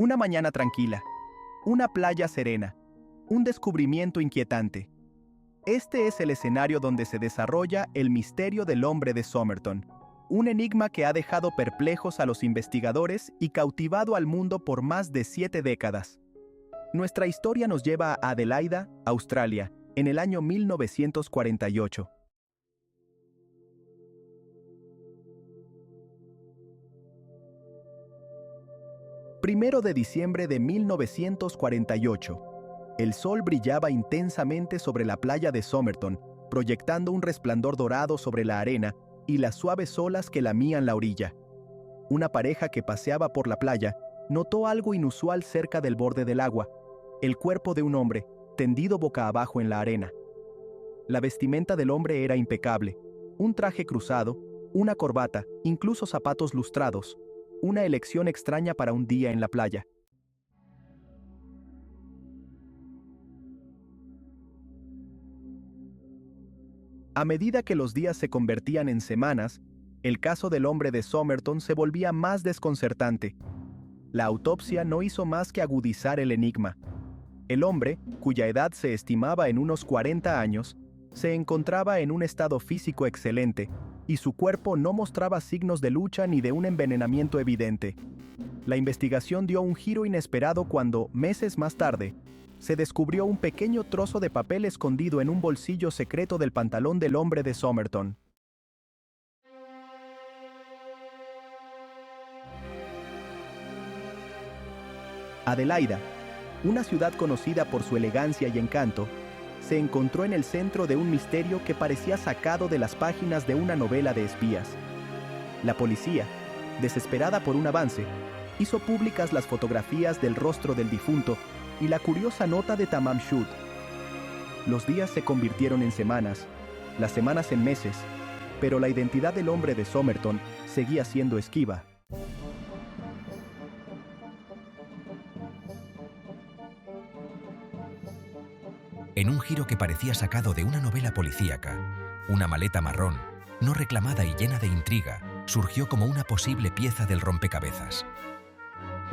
Una mañana tranquila, una playa serena, un descubrimiento inquietante. Este es el escenario donde se desarrolla el misterio del hombre de Somerton, un enigma que ha dejado perplejos a los investigadores y cautivado al mundo por más de 7 décadas. Nuestra historia nos lleva a Adelaida, Australia, en el año 1948. Primero de diciembre de 1948. El sol brillaba intensamente sobre la playa de Somerton, proyectando un resplandor dorado sobre la arena y las suaves olas que lamían la orilla. Una pareja que paseaba por la playa notó algo inusual cerca del borde del agua: el cuerpo de un hombre, tendido boca abajo en la arena. La vestimenta del hombre era impecable: un traje cruzado, una corbata, incluso zapatos lustrados. Una elección extraña para un día en la playa. A medida que los días se convertían en semanas, el caso del hombre de Somerton se volvía más desconcertante. La autopsia no hizo más que agudizar el enigma. El hombre, cuya edad se estimaba en unos 40 años, se encontraba en un estado físico excelente, y su cuerpo no mostraba signos de lucha ni de un envenenamiento evidente. La investigación dio un giro inesperado cuando, meses más tarde, se descubrió un pequeño trozo de papel escondido en un bolsillo secreto del pantalón del hombre de Somerton. Adelaida, una ciudad conocida por su elegancia y encanto, se encontró en el centro de un misterio que parecía sacado de las páginas de una novela de espías. La policía, desesperada por un avance, hizo públicas las fotografías del rostro del difunto y la curiosa nota de Tamam Shud. Los días se convirtieron en semanas, las semanas en meses, pero la identidad del hombre de Somerton seguía siendo esquiva. En un giro que parecía sacado de una novela policíaca, una maleta marrón, no reclamada y llena de intriga, surgió como una posible pieza del rompecabezas.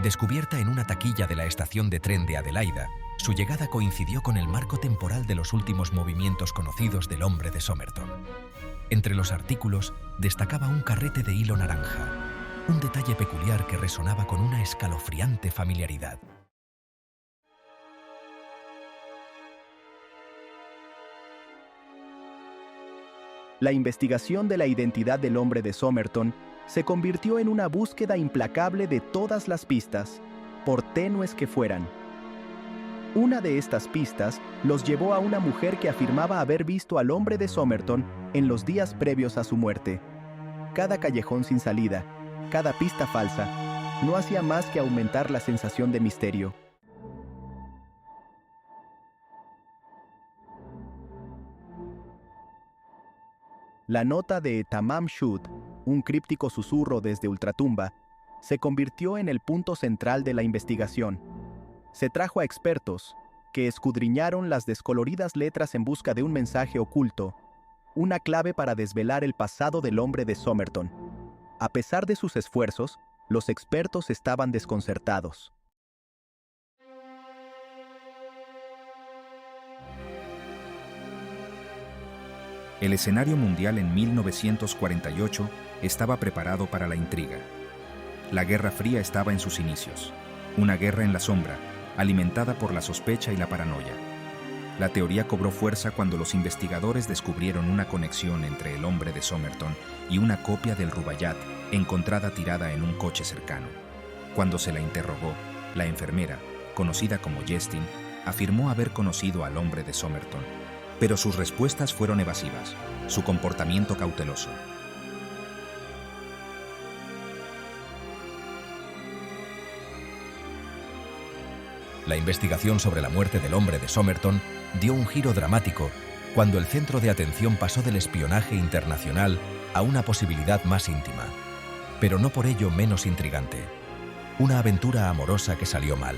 Descubierta en una taquilla de la estación de tren de Adelaida, su llegada coincidió con el marco temporal de los últimos movimientos conocidos del hombre de Somerton. Entre los artículos destacaba un carrete de hilo naranja, un detalle peculiar que resonaba con una escalofriante familiaridad. La investigación de la identidad del hombre de Somerton se convirtió en una búsqueda implacable de todas las pistas, por tenues que fueran. Una de estas pistas los llevó a una mujer que afirmaba haber visto al hombre de Somerton en los días previos a su muerte. Cada callejón sin salida, cada pista falsa, no hacía más que aumentar la sensación de misterio. La nota de Tamam Shud, un críptico susurro desde ultratumba, se convirtió en el punto central de la investigación. Se trajo a expertos, que escudriñaron las descoloridas letras en busca de un mensaje oculto, una clave para desvelar el pasado del hombre de Somerton. A pesar de sus esfuerzos, los expertos estaban desconcertados. El escenario mundial en 1948 estaba preparado para la intriga. La Guerra Fría estaba en sus inicios, una guerra en la sombra, alimentada por la sospecha y la paranoia. La teoría cobró fuerza cuando los investigadores descubrieron una conexión entre el hombre de Somerton y una copia del Rubaiyat encontrada tirada en un coche cercano. Cuando se la interrogó, la enfermera, conocida como Jestin, afirmó haber conocido al hombre de Somerton, pero sus respuestas fueron evasivas, su comportamiento cauteloso. La investigación sobre la muerte del hombre de Somerton dio un giro dramático cuando el centro de atención pasó del espionaje internacional a una posibilidad más íntima, pero no por ello menos intrigante: una aventura amorosa que salió mal.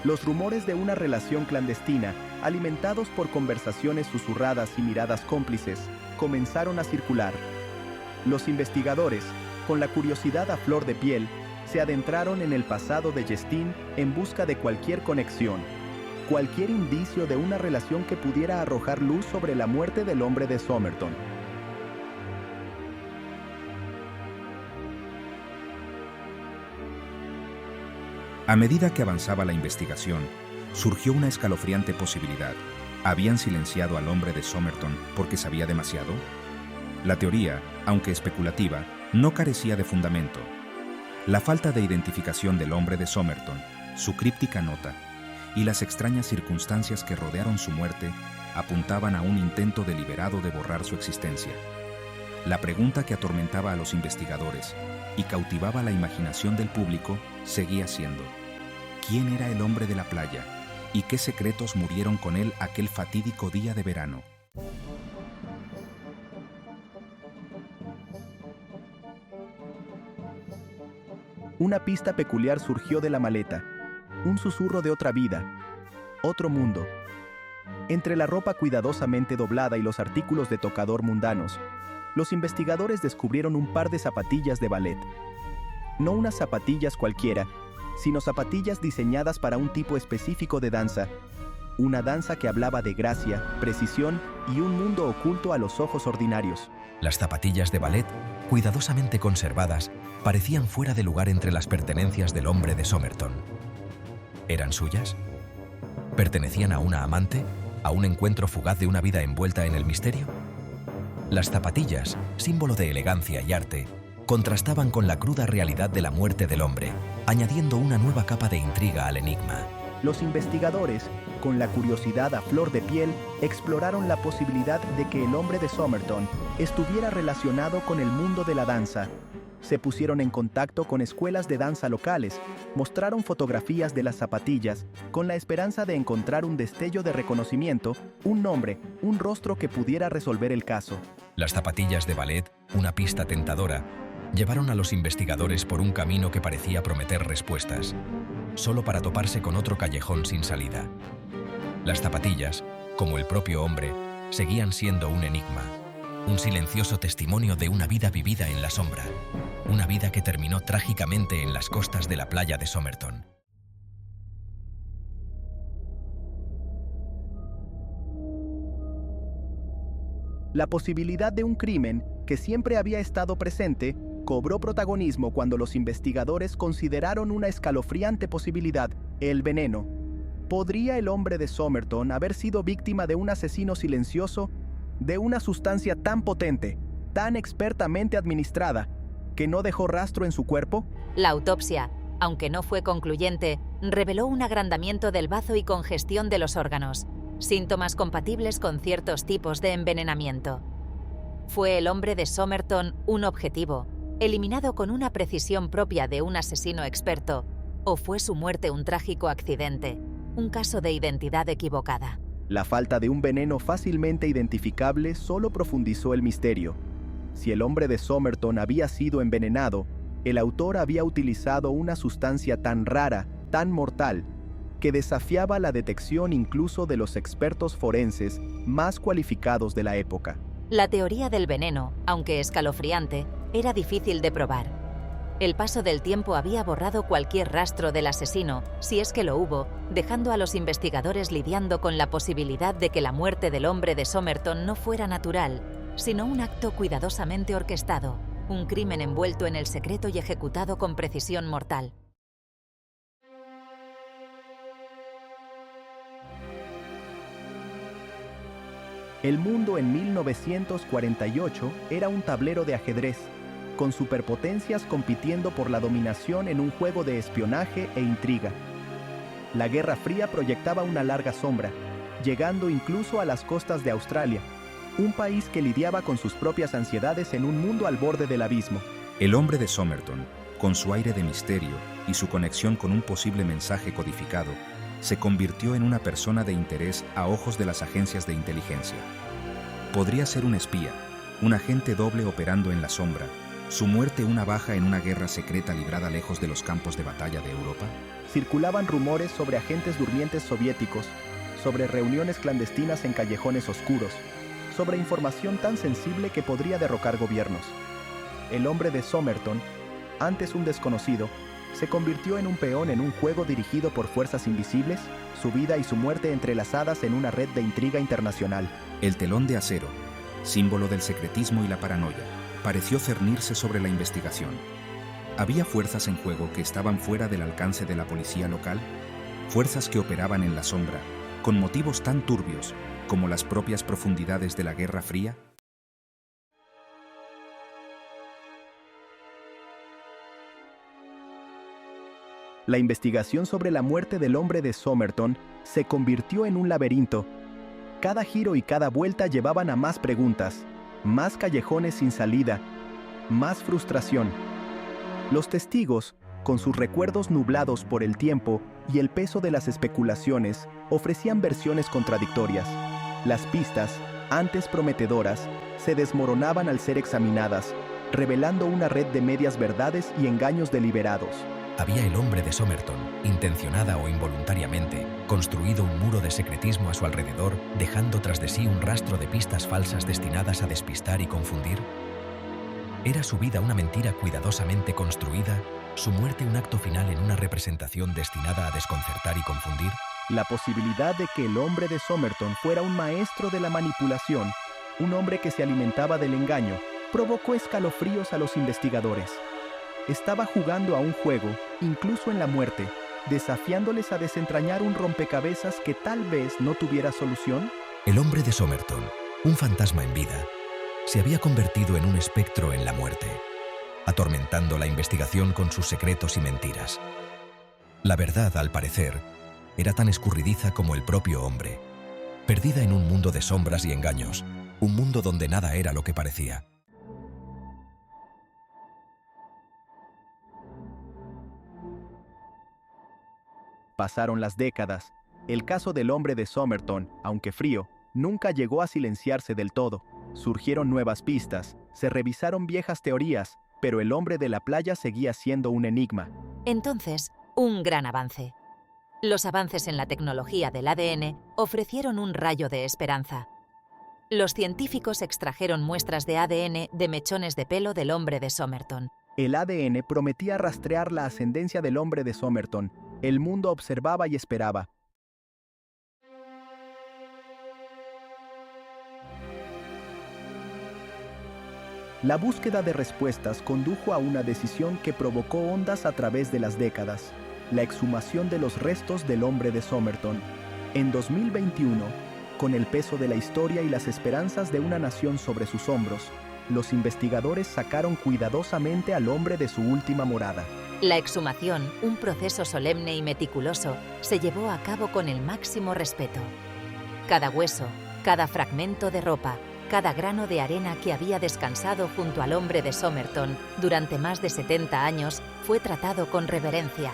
Los rumores de una relación clandestina, alimentados por conversaciones susurradas y miradas cómplices, comenzaron a circular. Los investigadores, con la curiosidad a flor de piel, se adentraron en el pasado de Justine en busca de cualquier conexión, cualquier indicio de una relación que pudiera arrojar luz sobre la muerte del hombre de Somerton. A medida que avanzaba la investigación, surgió una escalofriante posibilidad. ¿Habían silenciado al hombre de Somerton porque sabía demasiado? La teoría, aunque especulativa, no carecía de fundamento. La falta de identificación del hombre de Somerton, su críptica nota y las extrañas circunstancias que rodearon su muerte apuntaban a un intento deliberado de borrar su existencia. La pregunta que atormentaba a los investigadores y cautivaba la imaginación del público seguía siendo: ¿quién era el hombre de la playa y qué secretos murieron con él aquel fatídico día de verano? Una pista peculiar surgió de la maleta, un susurro de otra vida, otro mundo. Entre la ropa cuidadosamente doblada y los artículos de tocador mundanos, los investigadores descubrieron un par de zapatillas de ballet. No unas zapatillas cualquiera, sino zapatillas diseñadas para un tipo específico de danza, una danza que hablaba de gracia, precisión y un mundo oculto a los ojos ordinarios. Las zapatillas de ballet, cuidadosamente conservadas, parecían fuera de lugar entre las pertenencias del hombre de Somerton. ¿Eran suyas? ¿Pertenecían a una amante? ¿A un encuentro fugaz de una vida envuelta en el misterio? Las zapatillas, símbolo de elegancia y arte, contrastaban con la cruda realidad de la muerte del hombre, añadiendo una nueva capa de intriga al enigma. Los investigadores, con la curiosidad a flor de piel, exploraron la posibilidad de que el hombre de Somerton estuviera relacionado con el mundo de la danza. Se pusieron en contacto con escuelas de danza locales, mostraron fotografías de las zapatillas, con la esperanza de encontrar un destello de reconocimiento, un nombre, un rostro que pudiera resolver el caso. Las zapatillas de ballet, una pista tentadora, llevaron a los investigadores por un camino que parecía prometer respuestas, solo para toparse con otro callejón sin salida. Las zapatillas, como el propio hombre, seguían siendo un enigma, un silencioso testimonio de una vida vivida en la sombra, una vida que terminó trágicamente en las costas de la playa de Somerton. La posibilidad de un crimen, que siempre había estado presente, cobró protagonismo cuando los investigadores consideraron una escalofriante posibilidad: el veneno. ¿Podría el hombre de Somerton haber sido víctima de un asesino silencioso, de una sustancia tan potente, tan expertamente administrada, que no dejó rastro en su cuerpo? La autopsia, aunque no fue concluyente, reveló un agrandamiento del bazo y congestión de los órganos, síntomas compatibles con ciertos tipos de envenenamiento. ¿Fue el hombre de Somerton un objetivo, eliminado con una precisión propia de un asesino experto, o fue su muerte un trágico accidente, un caso de identidad equivocada? La falta de un veneno fácilmente identificable solo profundizó el misterio. Si el hombre de Somerton había sido envenenado, el autor había utilizado una sustancia tan rara, tan mortal, que desafiaba la detección incluso de los expertos forenses más cualificados de la época. La teoría del veneno, aunque escalofriante, era difícil de probar. El paso del tiempo había borrado cualquier rastro del asesino, si es que lo hubo, dejando a los investigadores lidiando con la posibilidad de que la muerte del hombre de Somerton no fuera natural, sino un acto cuidadosamente orquestado, un crimen envuelto en el secreto y ejecutado con precisión mortal. El mundo en 1948 era un tablero de ajedrez, con superpotencias compitiendo por la dominación en un juego de espionaje e intriga. La Guerra Fría proyectaba una larga sombra, llegando incluso a las costas de Australia, un país que lidiaba con sus propias ansiedades en un mundo al borde del abismo. El hombre de Somerton, con su aire de misterio y su conexión con un posible mensaje codificado, se convirtió en una persona de interés a ojos de las agencias de inteligencia. Podría ser un espía, un agente doble operando en la sombra, su muerte una baja en una guerra secreta librada lejos de los campos de batalla de Europa. Circulaban rumores sobre agentes durmientes soviéticos, sobre reuniones clandestinas en callejones oscuros, sobre información tan sensible que podría derrocar gobiernos. El hombre de Somerton, antes un desconocido, se convirtió en un peón en un juego dirigido por fuerzas invisibles, su vida y su muerte entrelazadas en una red de intriga internacional. El telón de acero, símbolo del secretismo y la paranoia, pareció cernirse sobre la investigación. ¿Había fuerzas en juego que estaban fuera del alcance de la policía local? Fuerzas que operaban en la sombra, con motivos tan turbios como las propias profundidades de la Guerra Fría. La investigación sobre la muerte del hombre de Somerton se convirtió en un laberinto. Cada giro y cada vuelta llevaban a más preguntas, más callejones sin salida, más frustración. Los testigos, con sus recuerdos nublados por el tiempo y el peso de las especulaciones, ofrecían versiones contradictorias. Las pistas, antes prometedoras, se desmoronaban al ser examinadas, revelando una red de medias verdades y engaños deliberados. Había el hombre de Somerton, intencionada o involuntariamente, construido un muro de secretismo a su alrededor, dejando tras de sí un rastro de pistas falsas destinadas a despistar y confundir. ¿Era su vida una mentira cuidadosamente construida, su muerte un acto final en una representación destinada a desconcertar y confundir? La posibilidad de que el hombre de Somerton fuera un maestro de la manipulación, un hombre que se alimentaba del engaño, provocó escalofríos a los investigadores. Estaba jugando a un juego, incluso en la muerte, desafiándoles a desentrañar un rompecabezas que tal vez no tuviera solución. El hombre de Somerton, un fantasma en vida, se había convertido en un espectro en la muerte, atormentando la investigación con sus secretos y mentiras. La verdad, al parecer, era tan escurridiza como el propio hombre, perdida en un mundo de sombras y engaños, un mundo donde nada era lo que parecía. Pasaron las décadas. El caso del hombre de Somerton, aunque frío, nunca llegó a silenciarse del todo. Surgieron nuevas pistas, se revisaron viejas teorías, pero el hombre de la playa seguía siendo un enigma. Entonces, un gran avance. Los avances en la tecnología del ADN ofrecieron un rayo de esperanza. Los científicos extrajeron muestras de ADN de mechones de pelo del hombre de Somerton. El ADN prometía rastrear la ascendencia del hombre de Somerton. El mundo observaba y esperaba. La búsqueda de respuestas condujo a una decisión que provocó ondas a través de las décadas: la exhumación de los restos del hombre de Somerton. En 2021, con el peso de la historia y las esperanzas de una nación sobre sus hombros, los investigadores sacaron cuidadosamente al hombre de su última morada. La exhumación, un proceso solemne y meticuloso, se llevó a cabo con el máximo respeto. Cada hueso, cada fragmento de ropa, cada grano de arena que había descansado junto al hombre de Somerton durante más de 70 años fue tratado con reverencia.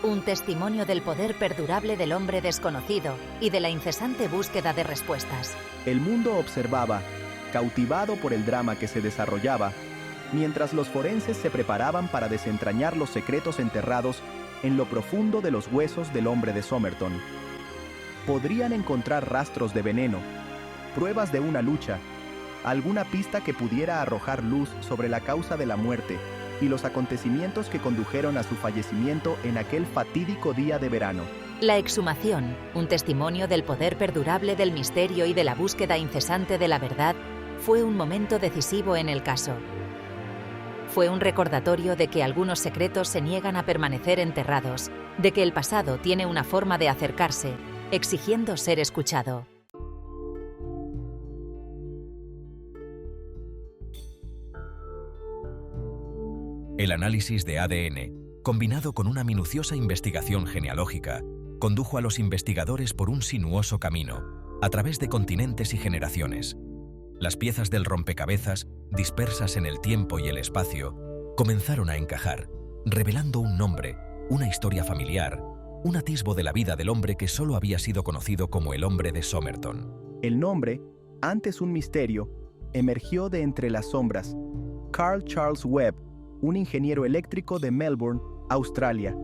Un testimonio del poder perdurable del hombre desconocido y de la incesante búsqueda de respuestas. El mundo observaba, cautivado por el drama que se desarrollaba, mientras los forenses se preparaban para desentrañar los secretos enterrados en lo profundo de los huesos del hombre de Somerton. Podrían encontrar rastros de veneno, pruebas de una lucha, alguna pista que pudiera arrojar luz sobre la causa de la muerte y los acontecimientos que condujeron a su fallecimiento en aquel fatídico día de verano. La exhumación, un testimonio del poder perdurable del misterio y de la búsqueda incesante de la verdad, fue un momento decisivo en el caso. Fue un recordatorio de que algunos secretos se niegan a permanecer enterrados, de que el pasado tiene una forma de acercarse, exigiendo ser escuchado. El análisis de ADN, combinado con una minuciosa investigación genealógica, condujo a los investigadores por un sinuoso camino, a través de continentes y generaciones. Las piezas del rompecabezas, dispersas en el tiempo y el espacio, comenzaron a encajar, revelando un nombre, una historia familiar, un atisbo de la vida del hombre que solo había sido conocido como el hombre de Somerton. El nombre, antes un misterio, emergió de entre las sombras. Carl Charles Webb, un ingeniero eléctrico de Melbourne, Australia.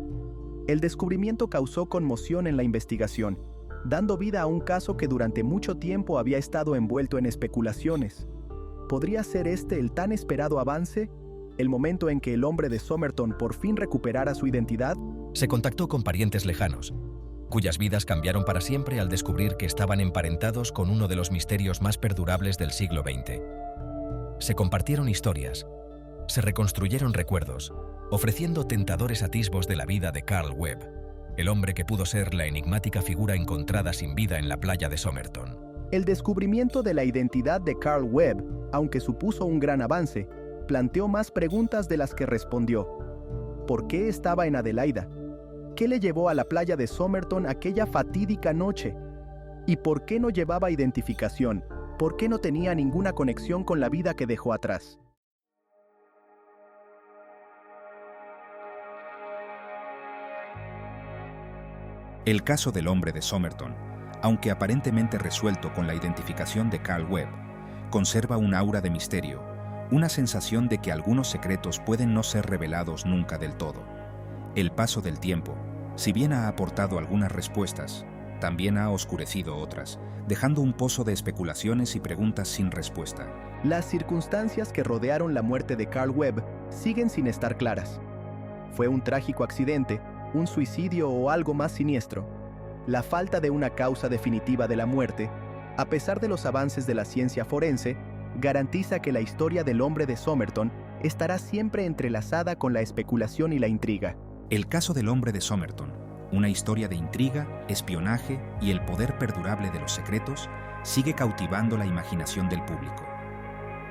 El descubrimiento causó conmoción en la investigación, dando vida a un caso que durante mucho tiempo había estado envuelto en especulaciones. ¿Podría ser este el tan esperado avance? el momento en que el hombre de Somerton por fin recuperara su identidad? Se contactó con parientes lejanos, cuyas vidas cambiaron para siempre al descubrir que estaban emparentados con uno de los misterios más perdurables del siglo XX. Se compartieron historias, se reconstruyeron recuerdos, ofreciendo tentadores atisbos de la vida de Carl Webb, el hombre que pudo ser la enigmática figura encontrada sin vida en la playa de Somerton. El descubrimiento de la identidad de Carl Webb, aunque supuso un gran avance, planteó más preguntas de las que respondió. ¿Por qué estaba en Adelaida? ¿Qué le llevó a la playa de Somerton aquella fatídica noche? ¿Y por qué no llevaba identificación? ¿Por qué no tenía ninguna conexión con la vida que dejó atrás? El caso del hombre de Somerton, aunque aparentemente resuelto con la identificación de Carl Webb, conserva un aura de misterio, una sensación de que algunos secretos pueden no ser revelados nunca del todo. El paso del tiempo, si bien ha aportado algunas respuestas, también ha oscurecido otras, dejando un pozo de especulaciones y preguntas sin respuesta. Las circunstancias que rodearon la muerte de Carl Webb siguen sin estar claras. ¿Fue un trágico accidente, un suicidio o algo más siniestro? La falta de una causa definitiva de la muerte, a pesar de los avances de la ciencia forense, garantiza que la historia del hombre de Somerton estará siempre entrelazada con la especulación y la intriga. El caso del hombre de Somerton, una historia de intriga, espionaje y el poder perdurable de los secretos, sigue cautivando la imaginación del público.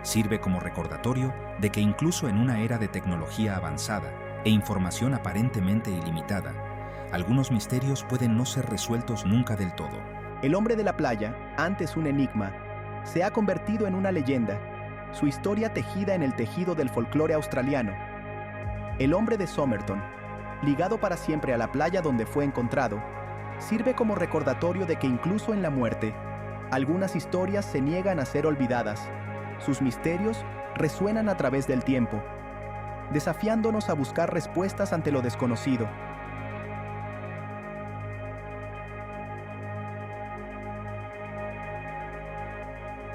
Sirve como recordatorio de que incluso en una era de tecnología avanzada e información aparentemente ilimitada, algunos misterios pueden no ser resueltos nunca del todo. El hombre de la playa, antes un enigma, se ha convertido en una leyenda, su historia tejida en el tejido del folclore australiano. El hombre de Somerton, ligado para siempre a la playa donde fue encontrado, sirve como recordatorio de que incluso en la muerte, algunas historias se niegan a ser olvidadas. Sus misterios resuenan a través del tiempo, desafiándonos a buscar respuestas ante lo desconocido.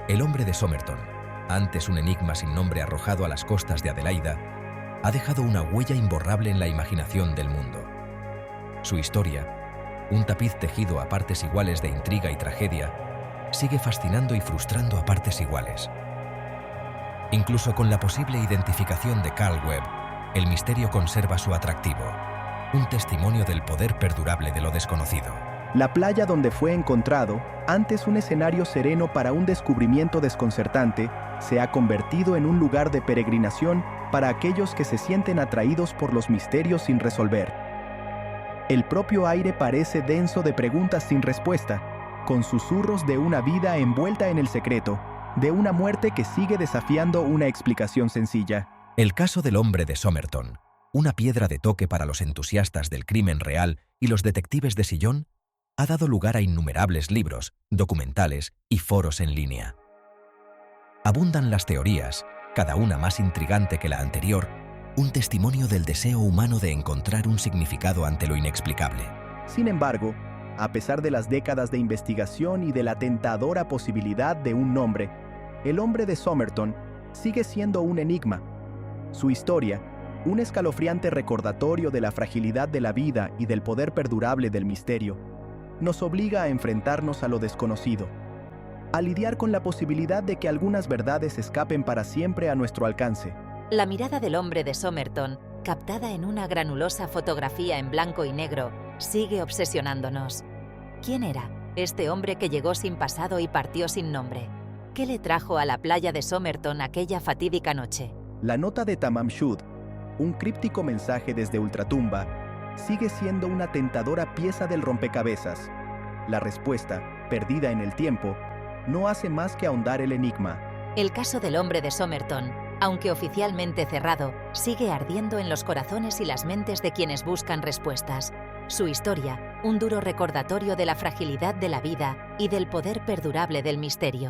El hombre de Somerton, antes un enigma sin nombre arrojado a las costas de Adelaida, ha dejado una huella imborrable en la imaginación del mundo. Su historia, un tapiz tejido a partes iguales de intriga y tragedia, sigue fascinando y frustrando a partes iguales. Incluso con la posible identificación de Carl Webb, el misterio conserva su atractivo, un testimonio del poder perdurable de lo desconocido. La playa donde fue encontrado, antes un escenario sereno para un descubrimiento desconcertante, se ha convertido en un lugar de peregrinación para aquellos que se sienten atraídos por los misterios sin resolver. El propio aire parece denso de preguntas sin respuesta, con susurros de una vida envuelta en el secreto, de una muerte que sigue desafiando una explicación sencilla. El caso del hombre de Somerton, una piedra de toque para los entusiastas del crimen real y los detectives de sillón, ha dado lugar a innumerables libros, documentales y foros en línea. Abundan las teorías, cada una más intrigante que la anterior, un testimonio del deseo humano de encontrar un significado ante lo inexplicable. Sin embargo, a pesar de las décadas de investigación y de la tentadora posibilidad de un nombre, el hombre de Somerton sigue siendo un enigma. Su historia, un escalofriante recordatorio de la fragilidad de la vida y del poder perdurable del misterio, nos obliga a enfrentarnos a lo desconocido, a lidiar con la posibilidad de que algunas verdades escapen para siempre a nuestro alcance. La mirada del hombre de Somerton, captada en una granulosa fotografía en blanco y negro, sigue obsesionándonos. ¿Quién era este hombre que llegó sin pasado y partió sin nombre? ¿Qué le trajo a la playa de Somerton aquella fatídica noche? La nota de Tamam Shud, un críptico mensaje desde ultratumba, sigue siendo una tentadora pieza del rompecabezas. La respuesta, perdida en el tiempo, no hace más que ahondar el enigma. El caso del hombre de Somerton, aunque oficialmente cerrado, sigue ardiendo en los corazones y las mentes de quienes buscan respuestas. Su historia, un duro recordatorio de la fragilidad de la vida y del poder perdurable del misterio.